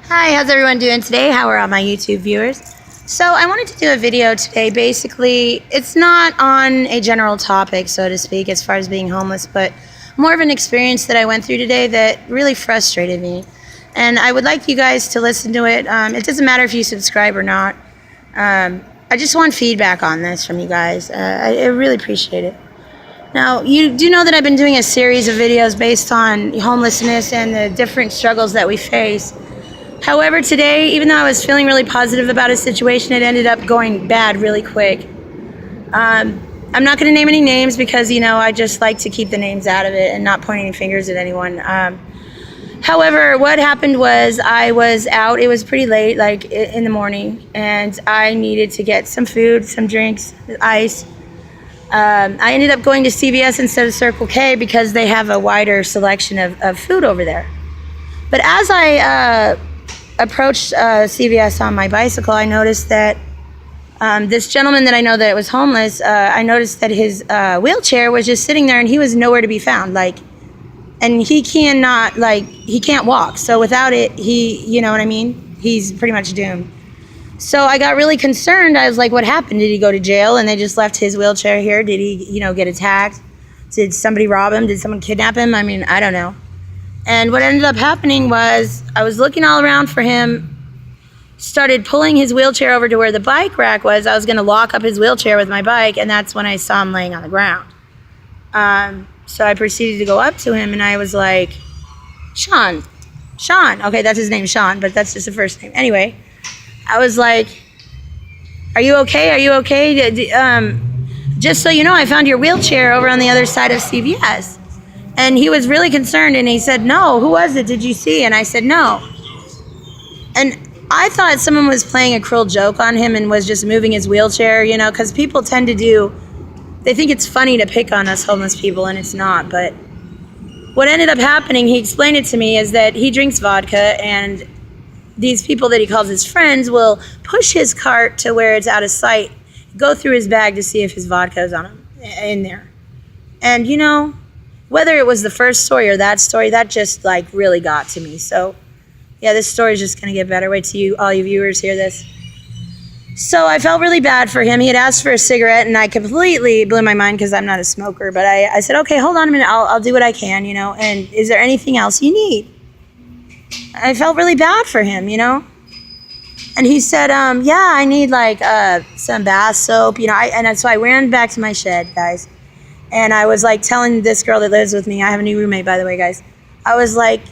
Hi, how's everyone doing today? How are all my YouTube viewers? So I wanted to do a video today. Basically, it's not on a general topic, so to speak, as far as being homeless, but more of an experience that I went through today that really frustrated me. And I would like you guys to listen to it. It doesn't matter if you subscribe or not. I just want feedback on this from you guys. I really appreciate it. Now, you do know that I've been doing a series of videos based on homelessness and the different struggles that we face. However, today, even though I was feeling really positive about a situation, it ended up going bad really quick. I'm not going to name any names because, I just like to keep the names out of it and not point any fingers at anyone. However, what happened was I was out. It was pretty late, like in the morning, and I needed to get some food, some drinks, ice. I ended up going to CVS instead of Circle K because they have a wider selection of food over there. But as I approached CVS on my bicycle, I noticed that this gentleman that I know that was homeless, I noticed that his wheelchair was just sitting there and he was nowhere to be found. And he can't walk. So without it, you know what I mean? He's pretty much doomed. So I got really concerned. I was like, what happened? Did he go to jail and they just left his wheelchair here? Did he, get attacked? Did somebody rob him? Did someone kidnap him? I mean, I don't know. And what ended up happening was I was looking all around for him, started pulling his wheelchair over to where the bike rack was. I was going to lock up his wheelchair with my bike, and that's when I saw him laying on the ground. So I proceeded to go up to him, and I was like, Sean. Okay, that's his name, Sean, but that's just the first name. Anyway, I was like, are you okay? Are you okay? Just so you know, I found your wheelchair over on the other side of CVS. And he was really concerned, and he said, no, who was it? Did you see? And I said, no. And I thought someone was playing a cruel joke on him and was just moving his wheelchair, because people tend to they think it's funny to pick on us homeless people, and it's not. But what ended up happening, he explained it to me, is that he drinks vodka, and these people that he calls his friends will push his cart to where it's out of sight, go through his bag to see if his vodka is on him in there. And, whether it was the first story or that story, that just really got to me. So yeah, this story is just going to get better. Wait till all you viewers hear this. So I felt really bad for him. He had asked for a cigarette, and I completely blew my mind because I'm not a smoker. But I said, okay, hold on a minute. I'll do what I can, and is there anything else you need? I felt really bad for him, And he said, yeah, I need some bath soap, and so I ran back to my shed, guys. And I was telling this girl that lives with me, I have a new roommate, by the way, guys. I was like,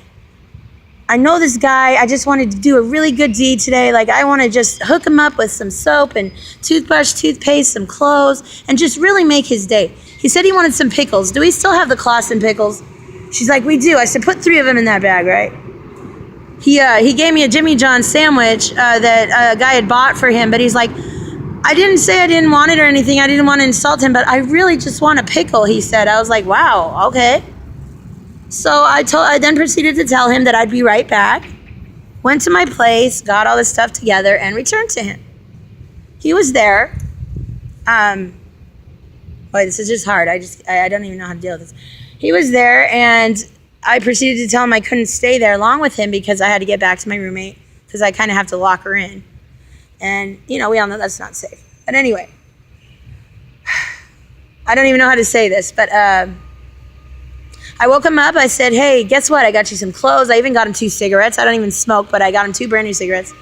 I know this guy. I just wanted to do a really good deed today. I want to just hook him up with some soap and toothbrush, toothpaste, some clothes, and just really make his day. He said he wanted some pickles. Do we still have the Clausen pickles? She's like, we do. I said, put 3 of them in that bag, right? He gave me a Jimmy John sandwich that a guy had bought for him, but he's like, I didn't say I didn't want it or anything. I didn't want to insult him, but I really just want a pickle, he said. I was like, wow, okay. So I then proceeded to tell him that I'd be right back, went to my place, got all this stuff together, and returned to him. He was there. Boy, this is just hard. I don't even know how to deal with this. He was there, and I proceeded to tell him I couldn't stay there long with him because I had to get back to my roommate because I kind of have to lock her in. And, we all know that's not safe. But anyway, I don't even know how to say this, but I woke him up. I said, hey, guess what? I got you some clothes. I even got him 2 cigarettes. I don't even smoke, but I got him 2 brand new cigarettes.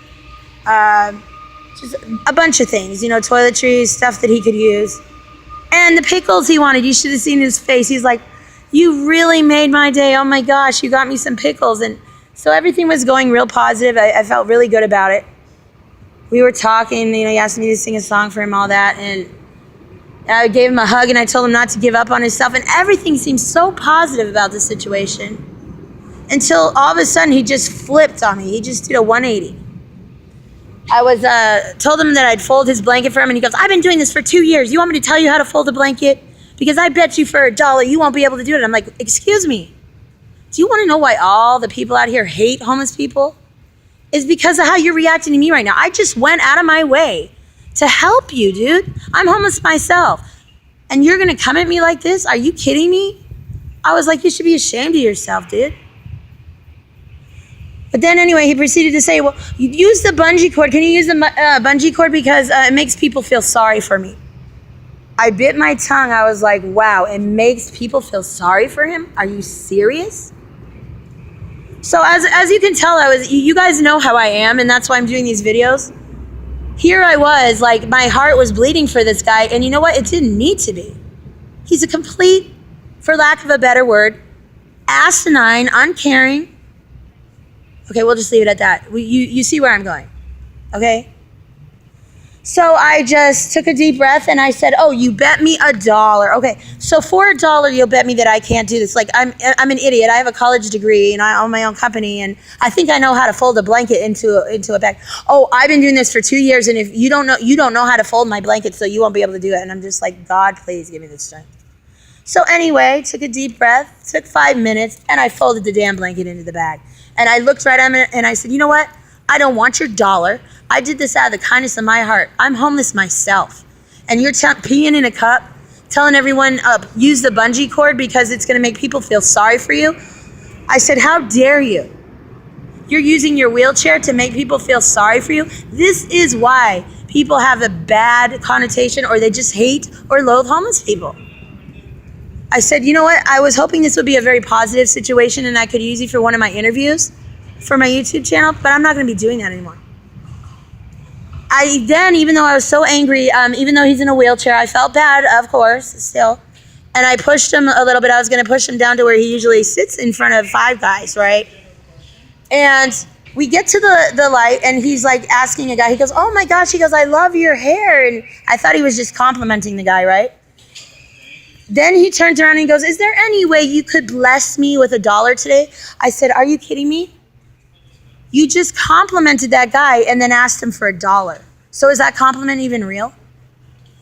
Just a bunch of things, toiletries, stuff that he could use. And the pickles he wanted. You should have seen his face. He's like, you really made my day. Oh, my gosh, you got me some pickles. And so everything was going real positive. I felt really good about it. We were talking, he asked me to sing a song for him, all that, and I gave him a hug, and I told him not to give up on himself, and everything seemed so positive about the situation until all of a sudden he just flipped on me. He just did a 180. I was told him that I'd fold his blanket for him, and he goes, I've been doing this for 2 years. You want me to tell you how to fold a blanket? Because I bet you for $1 you won't be able to do it. I'm like, excuse me. Do you want to know why all the people out here hate homeless people? Is because of how you're reacting to me right now. I just went out of my way to help you, dude. I'm homeless myself. And you're going to come at me like this? Are you kidding me? I was like, you should be ashamed of yourself, dude. But then anyway, he proceeded to say, well, you use the bungee cord. Can you use the bungee cord? Because it makes people feel sorry for me. I bit my tongue. I was like, wow, it makes people feel sorry for him? Are you serious? So as you can tell, you guys know how I am, and that's why I'm doing these videos. Here I was, like, my heart was bleeding for this guy, and you know what? It didn't need to be. He's a complete, for lack of a better word, asinine, uncaring. Okay, we'll just leave it at that. You see where I'm going, okay? So I just took a deep breath and I said, oh, you bet me $1. Okay, so for $1, you'll bet me that I can't do this. Like, I'm an idiot. I have a college degree and I own my own company, and I think I know how to fold a blanket into a bag. Oh, I've been doing this for 2 years, and if you don't know how to fold my blanket, so you won't be able to do it. And I'm just like, God, please give me the strength. So anyway, took a deep breath, took 5 minutes, and I folded the damn blanket into the bag. And I looked right at him and I said, you know what? I don't want your dollar. I did this out of the kindness of my heart. I'm homeless myself. And you're peeing in a cup, telling everyone, use the bungee cord because it's going to make people feel sorry for you. I said, how dare you? You're using your wheelchair to make people feel sorry for you? This is why people have a bad connotation, or they just hate or loathe homeless people. I said, you know what? I was hoping this would be a very positive situation and I could use you for one of my interviews for my YouTube channel, but I'm not going to be doing that anymore. Even though I was so angry, even though he's in a wheelchair, I felt bad, of course, still. And I pushed him a little bit. I was going to push him down to where he usually sits in front of 5 guys, right? And we get to the light, and he's like asking a guy. He goes, oh my gosh. He goes, I love your hair. And I thought he was just complimenting the guy, right? Then he turns around and he goes, is there any way you could bless me with $1 today? I said, are you kidding me? You just complimented that guy and then asked him for $1. So is that compliment even real?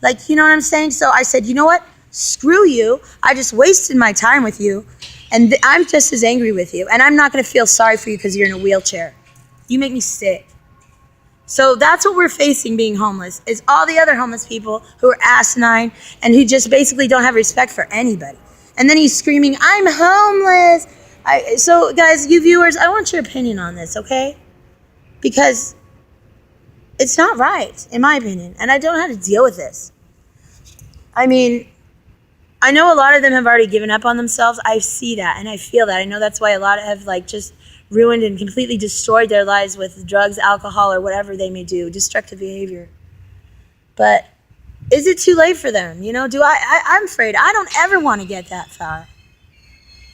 Like, you know what I'm saying? So I said, you know what? Screw you. I just wasted my time with you. And I'm just as angry with you. And I'm not going to feel sorry for you because you're in a wheelchair. You make me sick. So that's what we're facing being homeless, is all the other homeless people who are asinine and who just basically don't have respect for anybody. And then he's screaming, I'm homeless. So guys, you viewers, I want your opinion on this, okay? Because it's not right, in my opinion, and I don't know how to deal with this. I mean, I know a lot of them have already given up on themselves. I see that and I feel that. I know that's why a lot have just ruined and completely destroyed their lives with drugs, alcohol, or whatever they may do, destructive behavior. But is it too late for them? You know, I'm afraid. I don't ever want to get that far.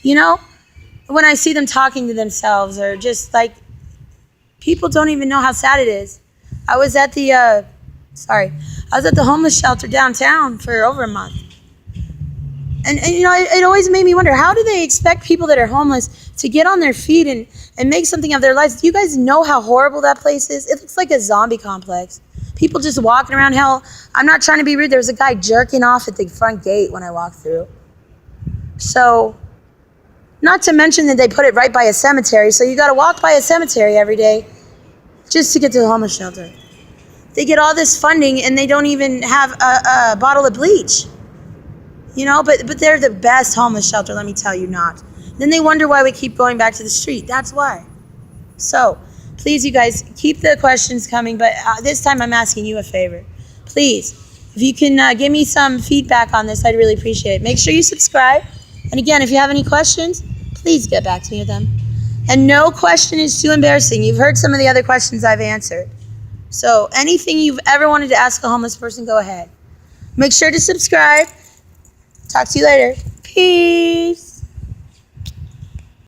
You know, when I see them talking to themselves, or just like, people don't even know how sad it is. I was at the homeless shelter downtown for over a month. And you know, it always made me wonder, how do they expect people that are homeless to get on their feet and make something of their lives? Do you guys know how horrible that place is? It looks like a zombie complex. People just walking around. Hell, I'm not trying to be rude. There was a guy jerking off at the front gate when I walked through. So, not to mention that they put it right by a cemetery. So you got to walk by a cemetery every day just to get to the homeless shelter. They get all this funding and they don't even have a bottle of bleach. You know, but they're the best homeless shelter, let me tell you not. Then they wonder why we keep going back to the street. That's why. So, please, you guys, keep the questions coming, but this time I'm asking you a favor. Please, if you can give me some feedback on this, I'd really appreciate it. Make sure you subscribe. And again, if you have any questions, please get back to me with them. And no question is too embarrassing. You've heard some of the other questions I've answered. So, anything you've ever wanted to ask a homeless person, go ahead. Make sure to subscribe. Talk to you later. Peace.